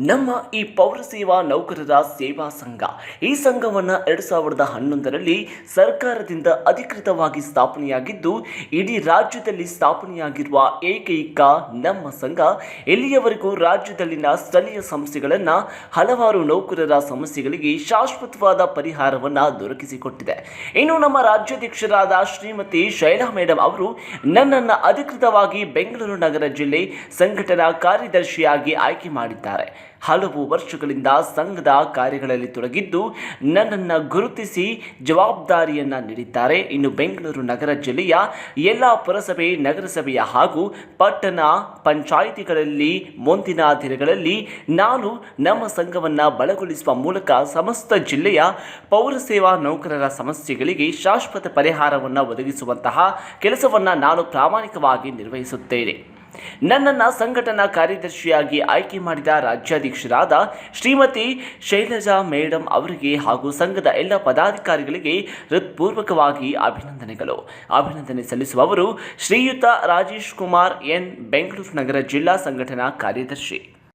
ನಮ್ಮ ಈ ಪೌರ ಸೇವಾ ನೌಕರರ ಸೇವಾ ಸಂಘ ಈ ಸಂಘವನ್ನು 2011ರಲ್ಲಿ ಸರ್ಕಾರದಿಂದ ಅಧಿಕೃತವಾಗಿ ಸ್ಥಾಪನೆಯಾಗಿದ್ದು ಇಡೀ ರಾಜ್ಯದಲ್ಲಿ ಸ್ಥಾಪನೆಯಾಗಿರುವ ಏಕೈಕ ನಮ್ಮ ಸಂಘ. ಇಲ್ಲಿಯವರೆಗೂ ರಾಜ್ಯದಲ್ಲಿನ ಸ್ಥಳೀಯ ಸಂಸ್ಥೆಗಳನ್ನು ಹಲವಾರು ನೌಕರರ ಸಮಸ್ಯೆಗಳಿಗೆ ಶಾಶ್ವತವಾದ ಪರಿಹಾರವನ್ನು ದೊರಕಿಸಿಕೊಟ್ಟಿದೆ. ಇನ್ನು ನಮ್ಮ ರಾಜ್ಯಾಧ್ಯಕ್ಷರಾದ ಶ್ರೀಮತಿ ಶೈಲಾ ಮೇಡಮ್ ಅವರು ನನ್ನನ್ನು ಅಧಿಕೃತವಾಗಿ ಬೆಂಗಳೂರು ನಗರ ಜಿಲ್ಲೆ ಸಂಘಟನಾ ಕಾರ್ಯದರ್ಶಿಯಾಗಿ ಆಯ್ಕೆ ಮಾಡಿದ್ದಾರೆ. ಹಲವು ವರ್ಷಗಳಿಂದ ಸಂಘದ ಕಾರ್ಯಗಳಲ್ಲಿ ತೊಡಗಿದ್ದು ನನ್ನನ್ನು ಗುರುತಿಸಿ ಜವಾಬ್ದಾರಿಯನ್ನು ನೀಡಿದ್ದಾರೆ. ಇನ್ನು ಬೆಂಗಳೂರು ನಗರ ಜಿಲ್ಲೆಯ ಎಲ್ಲ ಪುರಸಭೆ, ನಗರಸಭೆಯ ಹಾಗೂ ಪಟ್ಟಣ ಪಂಚಾಯಿತಿಗಳಲ್ಲಿ ಮುಂದಿನ ದಿನಗಳಲ್ಲಿ ನಾನು ನಮ್ಮ ಸಂಘವನ್ನು ಬಲಗೊಳಿಸುವ ಮೂಲಕ ಸಮಸ್ತ ಜಿಲ್ಲೆಯ ಪೌರ ಸೇವಾ ನೌಕರರ ಸಮಸ್ಯೆಗಳಿಗೆ ಶಾಶ್ವತ ಪರಿಹಾರವನ್ನು ಒದಗಿಸುವಂತಹ ಕೆಲಸವನ್ನು ನಾನು ಪ್ರಾಮಾಣಿಕವಾಗಿ ನಿರ್ವಹಿಸುತ್ತೇನೆ. ನನ್ನನ್ನು ಸಂಘಟನಾ ಕಾರ್ಯದರ್ಶಿಯಾಗಿ ಆಯ್ಕೆ ಮಾಡಿದ ರಾಜ್ಯಾಧ್ಯಕ್ಷರಾದ ಶ್ರೀಮತಿ ಶೈಲಜಾ ಮೇಡಮ್ ಅವರಿಗೆ ಹಾಗೂ ಸಂಘದ ಎಲ್ಲ ಪದಾಧಿಕಾರಿಗಳಿಗೆ ಹೃತ್ಪೂರ್ವಕವಾಗಿ ಅಭಿನಂದನೆ ಸಲ್ಲಿಸುವವರು ಶ್ರೀಯುತ ರಾಜೇಶ್ ಕುಮಾರ್ ಎನ್, ಬೆಂಗಳೂರು ನಗರ ಜಿಲ್ಲಾ ಸಂಘಟನಾ ಕಾರ್ಯದರ್ಶಿ.